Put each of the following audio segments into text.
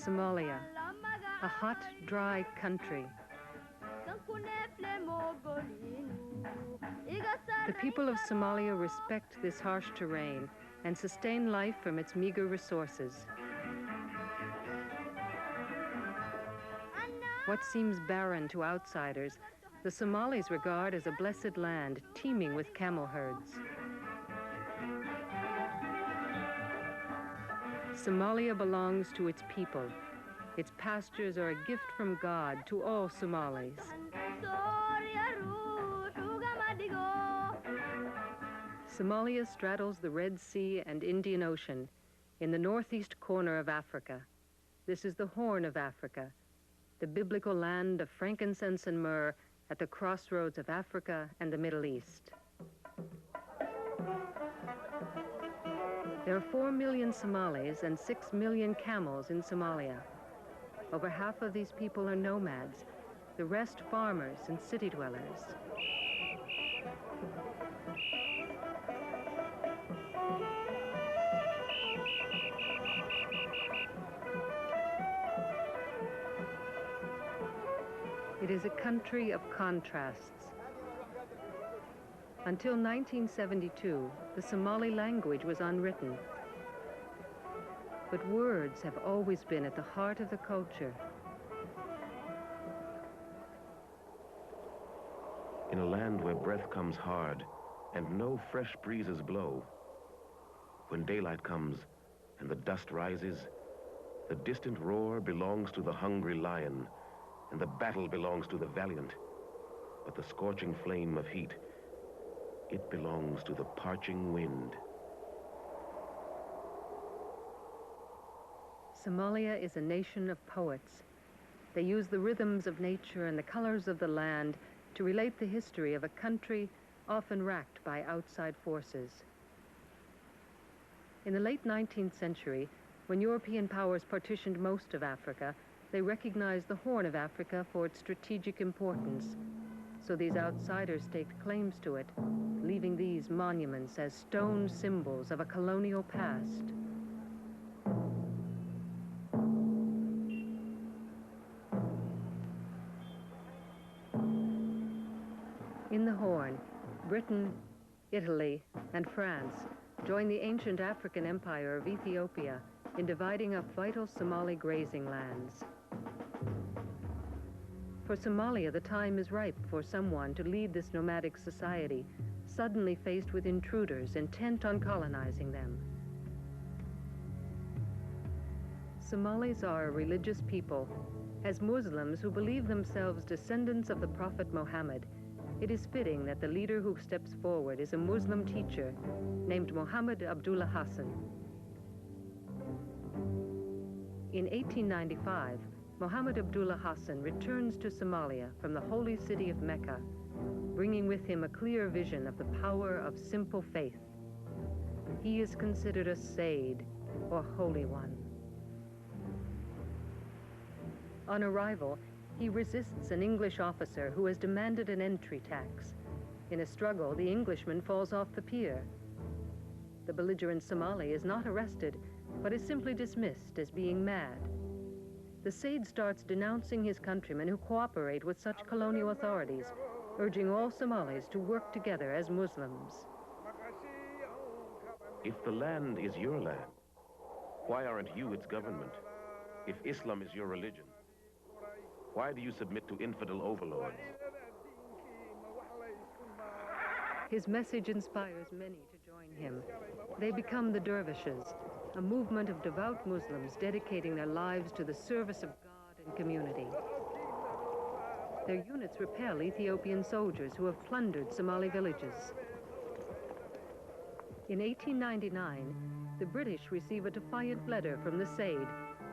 Somalia, a hot, dry country. The people of Somalia respect this harsh terrain and sustain life from its meager resources. What seems barren to outsiders, the Somalis regard as a blessed land teeming with camel herds. Somalia belongs to its people. Its pastures are a gift from God to all Somalis. Somalia straddles the Red Sea and Indian Ocean in the northeast corner of Africa. This is the Horn of Africa, the biblical land of frankincense and myrrh at the crossroads of Africa and the Middle East. There are 4 million Somalis and 6 million camels in Somalia. Over half of these people are nomads, the rest farmers and city dwellers. It is a country of contrasts. Until 1972, the Somali language was unwritten. But words have always been at the heart of the culture. In a land where breath comes hard and no fresh breezes blow, when daylight comes and the dust rises, the distant roar belongs to the hungry lion, and the battle belongs to the valiant. But the scorching flame of heat, it belongs to the parching wind. Somalia is a nation of poets. They use the rhythms of nature and the colors of the land to relate the history of a country often racked by outside forces. In the late 19th century, when European powers partitioned most of Africa, they recognized the Horn of Africa for its strategic importance. So these outsiders staked claims to it, leaving these monuments as stone symbols of a colonial past. In the Horn, Britain, Italy, and France joined the ancient African empire of Ethiopia in dividing up vital Somali grazing lands. For Somalia, the time is ripe for someone to lead this nomadic society, suddenly faced with intruders intent on colonizing them. Somalis are a religious people. As Muslims who believe themselves descendants of the Prophet Muhammad, it is fitting that the leader who steps forward is a Muslim teacher named Muhammad Abdullah Hassan. In 1895, Muhammad Abdullah Hassan returns to Somalia from the holy city of Mecca, bringing with him a clear vision of the power of simple faith. He is considered a Sayyid, or Holy One. On arrival, he resists an English officer who has demanded an entry tax. In a struggle, the Englishman falls off the pier. The belligerent Somali is not arrested, but is simply dismissed as being mad. The Sayyid starts denouncing his countrymen who cooperate with such colonial authorities, urging all Somalis to work together as Muslims. If the land is your land, why aren't you its government? If Islam is your religion, why do you submit to infidel overlords? His message inspires many to join him. They become the Dervishes, a movement of devout Muslims dedicating their lives to the service of God and community. Their units repel Ethiopian soldiers who have plundered Somali villages. In 1899, the British receive a defiant letter from the Sayyid,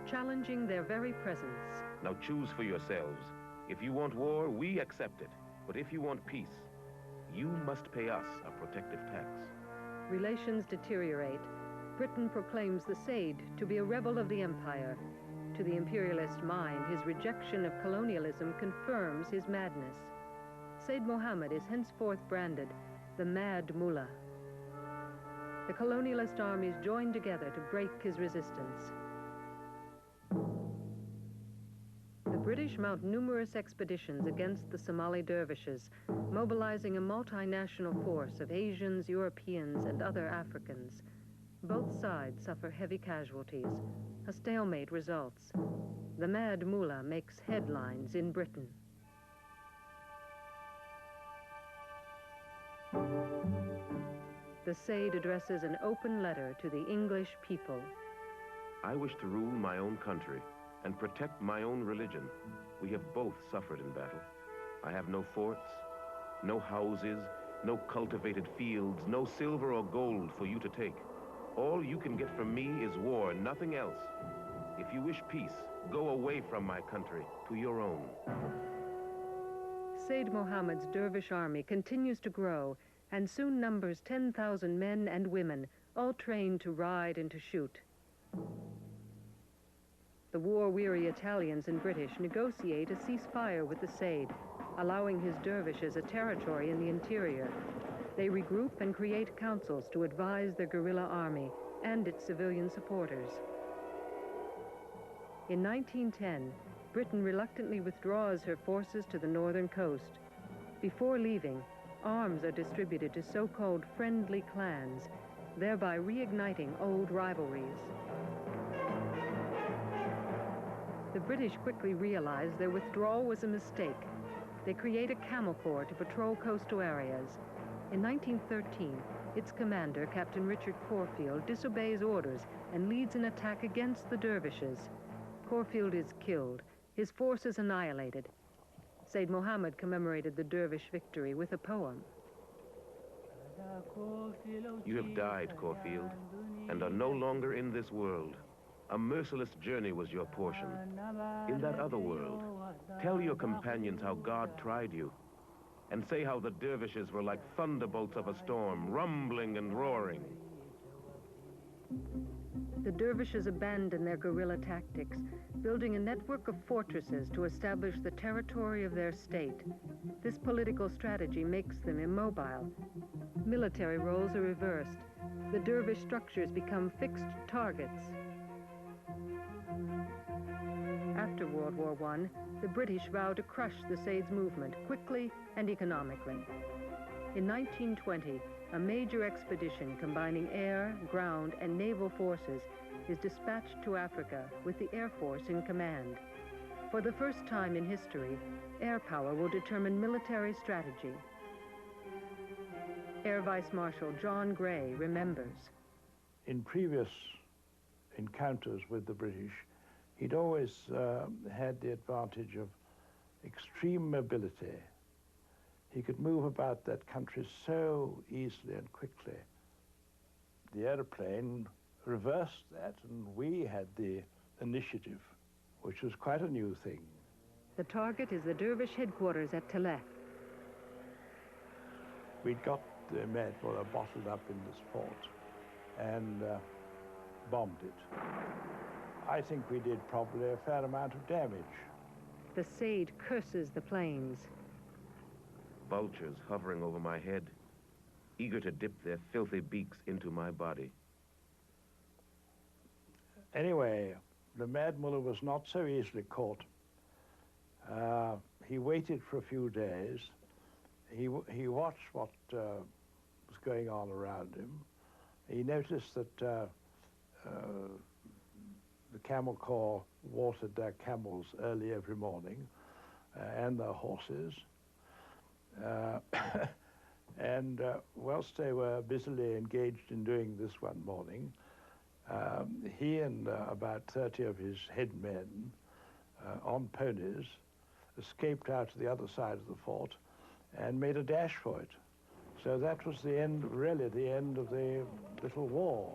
challenging their very presence. Now choose for yourselves. If you want war, we accept it. But if you want peace, you must pay us a protective tax. Relations deteriorate. Britain proclaims the Sayyid to be a rebel of the empire. To the imperialist mind, his rejection of colonialism confirms his madness. Sayyid Mohammed is henceforth branded the Mad Mullah. The colonialist armies join together to break his resistance. British mount numerous expeditions against the Somali dervishes, mobilizing a multinational force of Asians, Europeans, and other Africans. Both sides suffer heavy casualties. A stalemate results. The Mad Mullah makes headlines in Britain. The Said addresses an open letter to the English people. I wish to rule my own country and protect my own religion. We have both suffered in battle. I have no forts, no houses, no cultivated fields, no silver or gold for you to take. All you can get from me is war, nothing else. If you wish peace, go away from my country to your own. Said Mohammed's dervish army continues to grow and soon numbers 10,000 men and women, all trained to ride and to shoot. The war-weary Italians and British negotiate a ceasefire with the Said, allowing his dervishes a territory in the interior. They regroup and create councils to advise their guerrilla army and its civilian supporters. In 1910, Britain reluctantly withdraws her forces to the northern coast. Before leaving, arms are distributed to so-called friendly clans, thereby reigniting old rivalries. The British quickly realize their withdrawal was a mistake. They create a camel corps to patrol coastal areas. In 1913, its commander, Captain Richard Corfield, disobeys orders and leads an attack against the dervishes. Corfield is killed, his forces annihilated. Said Mohammed commemorated the dervish victory with a poem. You have died, Corfield, and are no longer in this world. A merciless journey was your portion. In that other world, tell your companions how God tried you, and say how the dervishes were like thunderbolts of a storm, rumbling and roaring. The dervishes abandon their guerrilla tactics, building a network of fortresses to establish the territory of their state. This political strategy makes them immobile. Military roles are reversed. The dervish structures become fixed targets. After World War I, the British vow to crush the Said's movement quickly and economically. In 1920, a major expedition combining air, ground, and naval forces is dispatched to Africa with the Air Force in command. For the first time in history, air power will determine military strategy. Air Vice Marshal John Gray remembers. In previous encounters with the British, he'd always had the advantage of extreme mobility. He could move about that country so easily and quickly. The aeroplane reversed that, and we had the initiative, which was quite a new thing. The target is the dervish headquarters at Telef. We'd got the Mad Mullah bottled up in this fort and bombed it. I think we did probably a fair amount of damage. The Said curses the planes. Vultures hovering over my head, eager to dip their filthy beaks into my body. Anyway, the Mad Mullah was not so easily caught. He waited for a few days. He watched what was going on around him. He noticed that the Camel Corps watered their camels early every morning, and their horses. And whilst they were busily engaged in doing this one morning, he and about 30 of his head men on ponies escaped out to the other side of the fort and made a dash for it. So that was the end, really the end of the little war.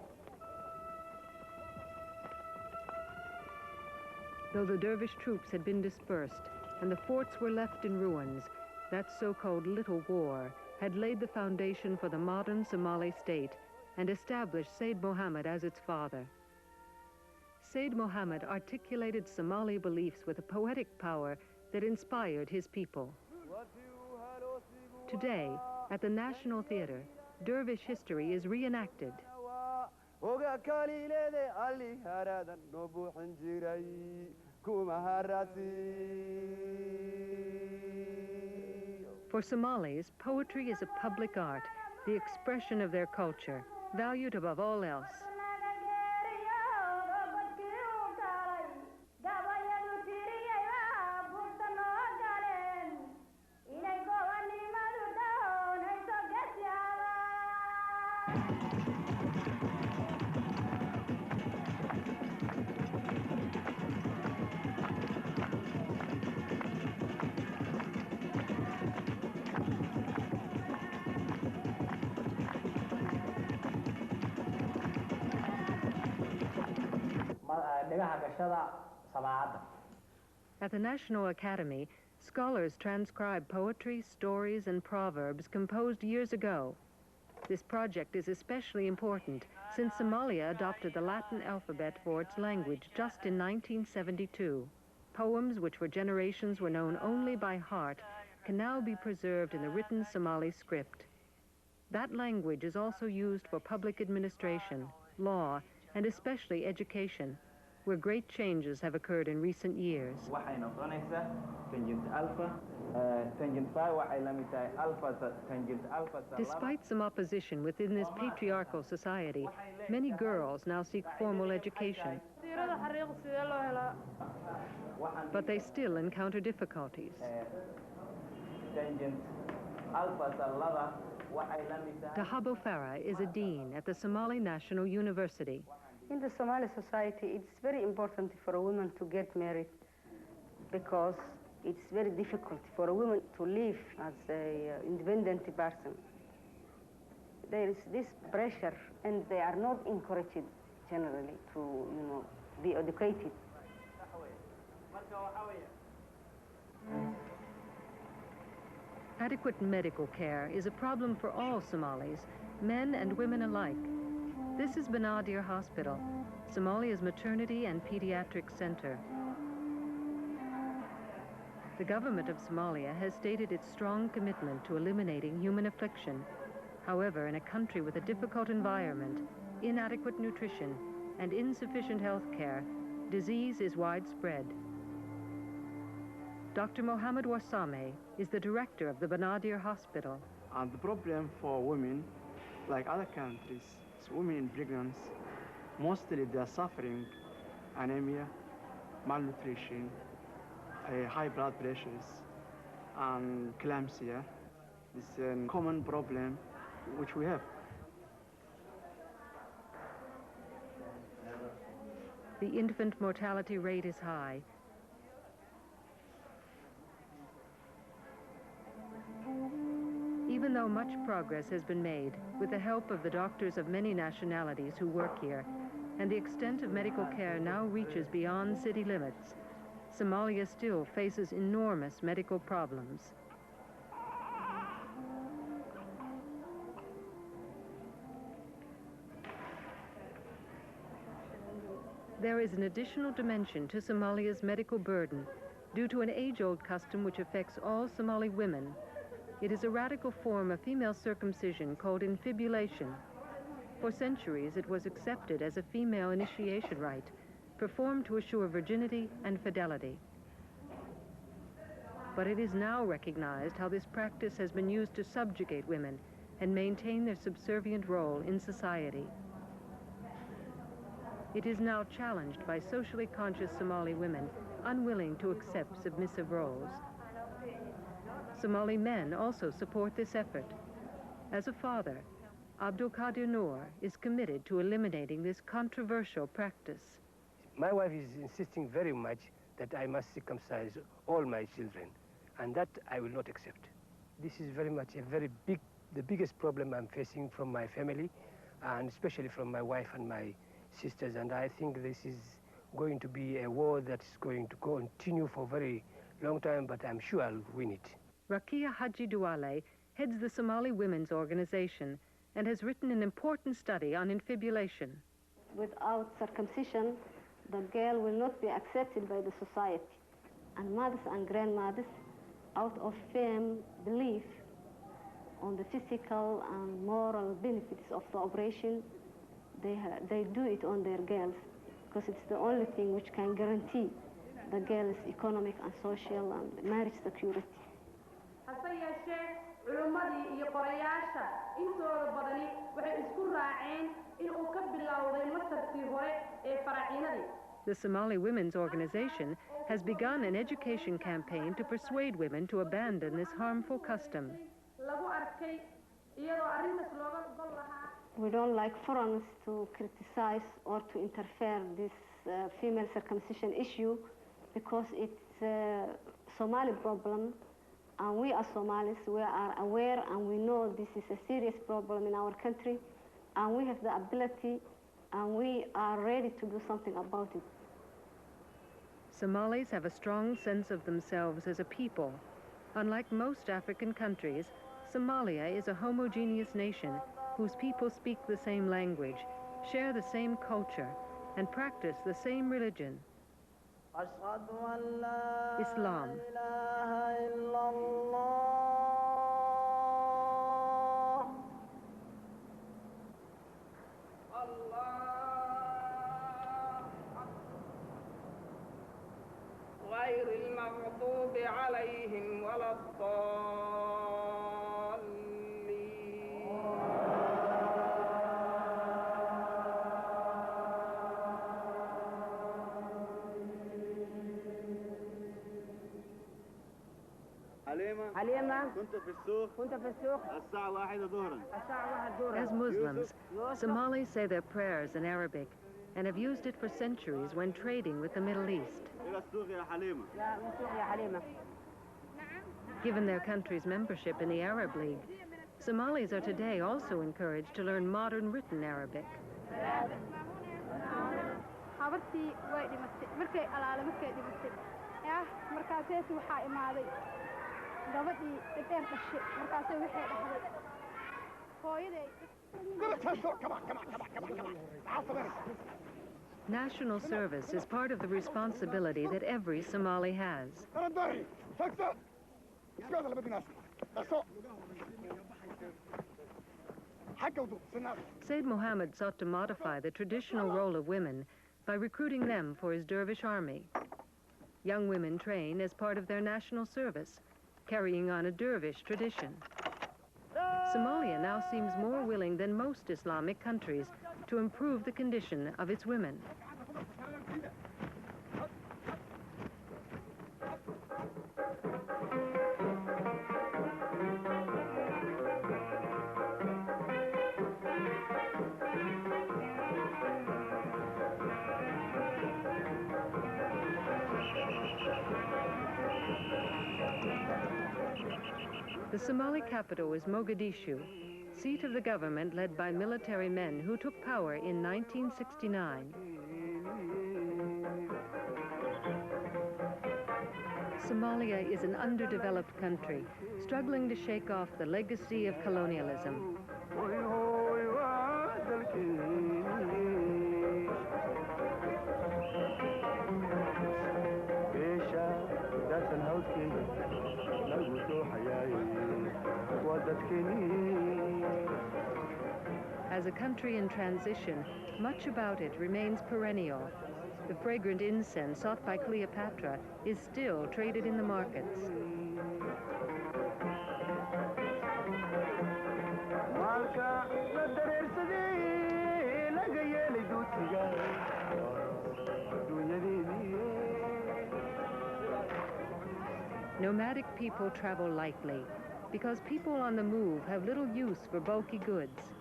Though the dervish troops had been dispersed and the forts were left in ruins, that so-called Little War had laid the foundation for the modern Somali state and established Said Mohammed as its father. Said Mohammed articulated Somali beliefs with a poetic power that inspired his people. Today, at the National Theatre, dervish history is reenacted. Oga kalilede ali haradan no buuxin jiray kuma harasi. For Somalis, poetry is a public art, the expression of their culture, valued above all else. At the National Academy, scholars transcribe poetry, stories, and proverbs composed years ago. This project is especially important since Somalia adopted the Latin alphabet for its language just in 1972. Poems which for generations were known only by heart can now be preserved in the written Somali script. That language is also used for public administration, law, and especially education, where great changes have occurred in recent years. Despite some opposition within this patriarchal society, many girls now seek formal education. But they still encounter difficulties. Dahabo Farah is a dean at the Somali National University. In the Somali society, it's very important for a woman to get married because it's very difficult for a woman to live as an independent person. There is this pressure, and they are not encouraged generally to, be educated. Adequate medical care is a problem for all Somalis, men and women alike. This is Benadir Hospital, Somalia's maternity and pediatric center. The government of Somalia has stated its strong commitment to eliminating human affliction. However, in a country with a difficult environment, inadequate nutrition, and insufficient health care, disease is widespread. Dr. Mohammed Warsame is the director of the Benadir Hospital. And the problem for women, like other countries, women in pregnancy, mostly they are suffering anemia, malnutrition, high blood pressures, and eclampsia. This is a common problem which we have. The infant mortality rate is high. Even though much progress has been made with the help of the doctors of many nationalities who work here, and the extent of medical care now reaches beyond city limits, Somalia still faces enormous medical problems. There is an additional dimension to Somalia's medical burden due to an age-old custom which affects all Somali women. It is a radical form of female circumcision called infibulation. For centuries, it was accepted as a female initiation rite, performed to assure virginity and fidelity. But it is now recognized how this practice has been used to subjugate women and maintain their subservient role in society. It is now challenged by socially conscious Somali women unwilling to accept submissive roles. Somali men also support this effort. As a father, Abdul Qadir Noor is committed to eliminating this controversial practice. My wife is insisting very much that I must circumcise all my children, and that I will not accept. This is very much the biggest problem I'm facing from my family, and especially from my wife and my sisters, and I think this is going to be a war that's going to continue for a very long time, but I'm sure I'll win it. Rakia Haji Duale heads the Somali Women's Organization and has written an important study on infibulation. Without circumcision, the girl will not be accepted by the society. And mothers and grandmothers, out of firm belief on the physical and moral benefits of the operation, they do it on their girls because it's the only thing which can guarantee the girls' economic and social and marriage security. hase yeeshee culummadii iyo qorayaasha intooda badani waxay isku raaceen in uu ka bilowday masarkii hore ee faraciinadii. The Somali Women's Organization has begun an education campaign to persuade women to abandon this harmful custom. Lagu arkay iyadoo arrintaas looga gol lahaa. We don't like foreigners to criticize or to interfere this female circumcision issue because it's a Somali problem, and we as Somalis, we are aware and we know this is a serious problem in our country, and we have the ability and we are ready to do something about it. Somalis have a strong sense of themselves as a people. Unlike most African countries, Somalia is a homogeneous nation whose people speak the same language, share the same culture, and practice the same religion, Islam. غير المغضوب عليهم ولا الضالين. حليمة كنت في السوق الساعة 1 ظهرا. As Muslims, Somalis say their prayers in Arabic and have used it for centuries when trading with the Middle East. إلى السوق يا حليمة. Given their country's membership in the Arab League, Somalis are today also encouraged to learn modern written Arabic. habartii way dhimatay markay dhimatay markaasees waxaa imaaday gabadhii dhibeen dhashay markaasay waxay dhahday hooyaday. National service is part of the responsibility that every Somali has. Said Mohammed sought to modify the traditional role of women by recruiting them for his Dervish army. Young women train as part of their national service, carrying on a Dervish tradition. Somalia now seems more willing than most Islamic countries to improve the condition of its women. The Somali capital is Mogadishu, seat of the government led by military men who took power in 1969. Somalia is an underdeveloped country, struggling to shake off the legacy of colonialism. As a country in transition, much about it remains perennial. The fragrant incense sought by Cleopatra is still traded in the markets. Nomadic people travel lightly because people on the move have little use for bulky goods.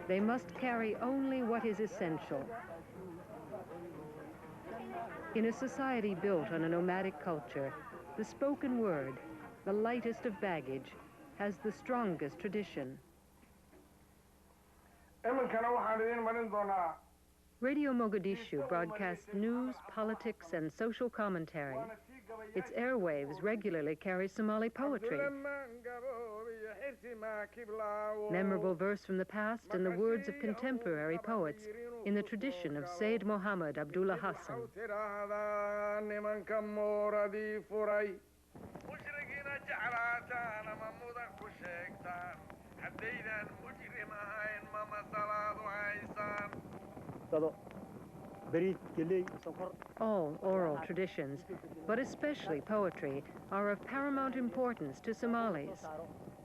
They must carry only what is essential. In a society built on a nomadic culture, the spoken word, the lightest of baggage, has the strongest tradition. Radio Mogadishu broadcasts news, politics, and social commentary. Its airwaves regularly carry Somali poetry. Memorable verse from the past and the words of contemporary poets in the tradition of Sayyid Muhammad Abdullah Hassan. All oral traditions, but especially poetry, are of paramount importance to Somalis.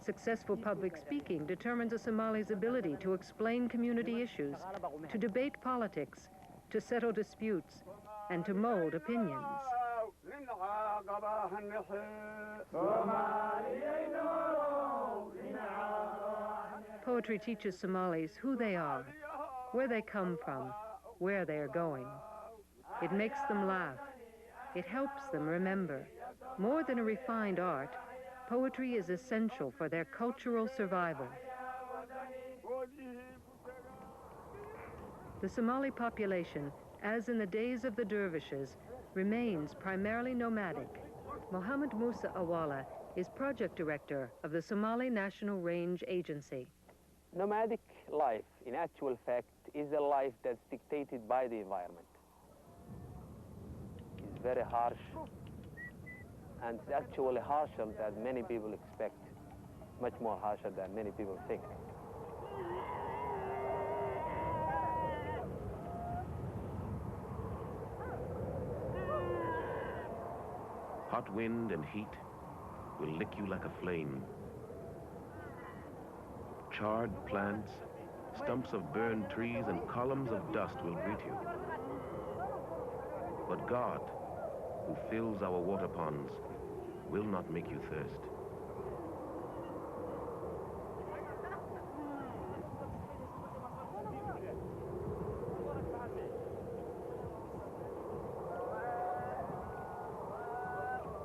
Successful public speaking determines a Somali's ability to explain community issues, to debate politics, to settle disputes, and to mold opinions. Poetry teaches Somalis who they are, where they come from, where they are going. It makes them laugh. It helps them remember. More than a refined art, poetry is essential for their cultural survival. The Somali population, as in the days of the Dervishes, remains primarily nomadic. Mohammed Musa Awala is project director of the Somali National Range Agency. Nomadic life, in actual fact, is a life that's dictated by the environment. It's very harsh, and it's actually harsher than many people expect, much more harsher than many people think. Hot wind and heat will lick you like a flame. Charred plants, stumps of burned trees, and columns of dust will greet you. But God, who fills our water ponds, will not make you thirst.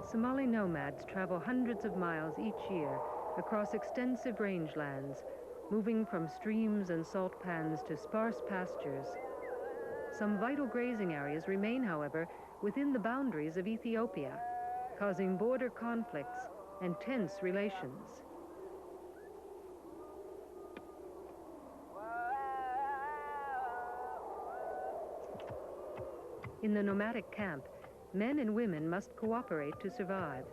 Somali nomads travel hundreds of miles each year across extensive rangelands, moving from streams and salt pans to sparse pastures. Some vital grazing areas remain, however, within the boundaries of Ethiopia, causing border conflicts and tense relations. In the nomadic camp, men and women must cooperate to survive,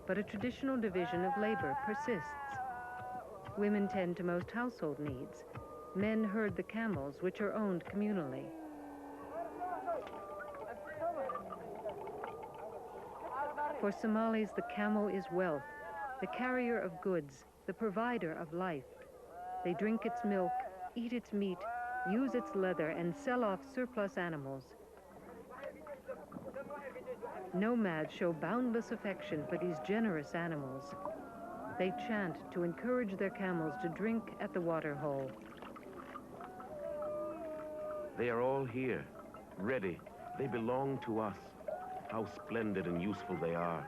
but a traditional division of labor persists. Women tend to most household needs. Men herd the camels, which are owned communally. For Somalis, the camel is wealth, the carrier of goods, the provider of life. They drink its milk, eat its meat, use its leather, and sell off surplus animals. Nomads show boundless affection for these generous animals. They chant to encourage their camels to drink at the water hole. They are all here, ready. They belong to us. How splendid and useful they are.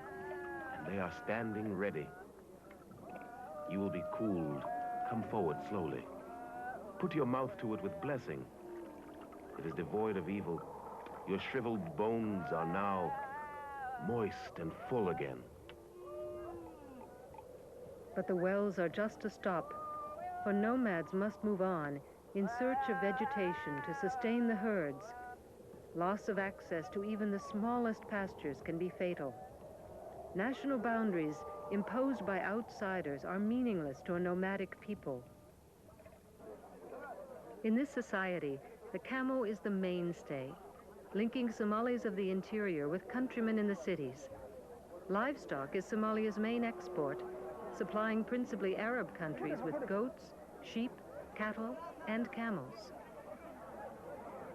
And they are standing ready. You will be cooled. Come forward slowly. Put your mouth to it with blessing. It is devoid of evil. Your shriveled bones are now moist and full again. But the wells are just a stop, for nomads must move on in search of vegetation to sustain the herds. Loss of access to even the smallest pastures can be fatal. National boundaries imposed by outsiders are meaningless to a nomadic people. In this society, the camel is the mainstay, linking Somalis of the interior with countrymen in the cities. Livestock is Somalia's main export, supplying principally Arab countries with goats, sheep, cattle, and camels.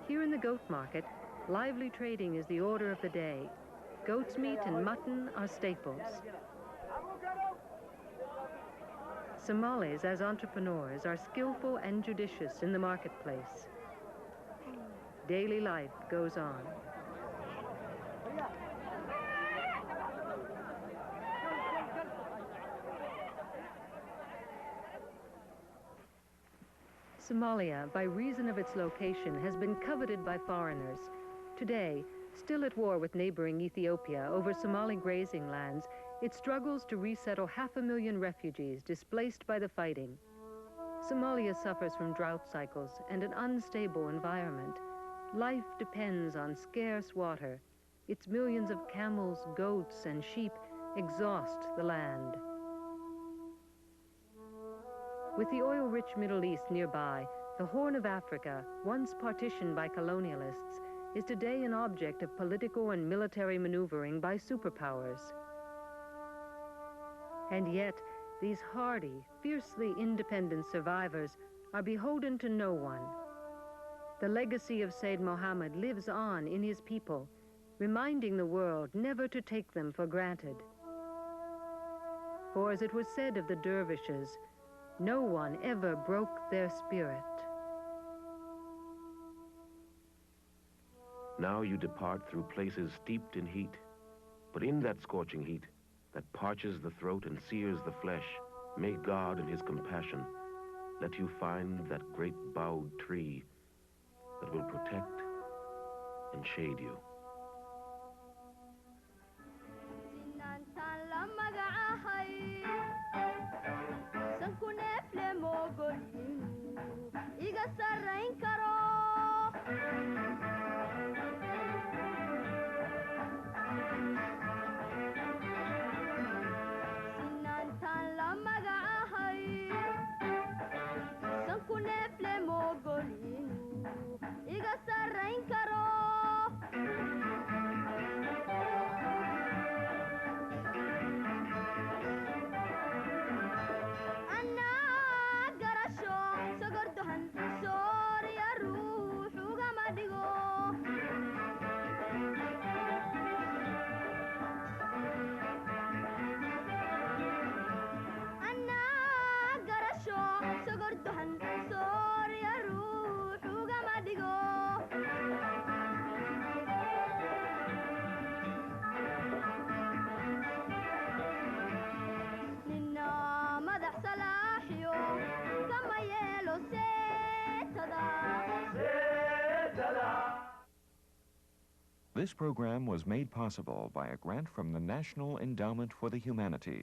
Here in the goat market, lively trading is the order of the day. Goat's meat and mutton are staples. Somalis, as entrepreneurs, are skillful and judicious in the marketplace. Daily life goes on. Somalia, by reason of its location, has been coveted by foreigners. Today, still at war with neighboring Ethiopia over Somali grazing lands, it struggles to resettle 500,000 refugees displaced by the fighting. Somalia suffers from drought cycles and an unstable environment. Life depends on scarce water. Its millions of camels, goats, and sheep exhaust the land. With the oil-rich Middle East nearby, the Horn of Africa, once partitioned by colonialists, is today an object of political and military maneuvering by superpowers. And yet, these hardy, fiercely independent survivors are beholden to no one. The legacy of Sayyid Muhammad lives on in his people, reminding the world never to take them for granted. For as it was said of the Dervishes, no one ever broke their spirit. Now you depart through places steeped in heat, but in that scorching heat that parches the throat and sears the flesh, may God in his compassion let you find that great bowed tree that will protect and shade you. This program was made possible by a grant from the National Endowment for the Humanities.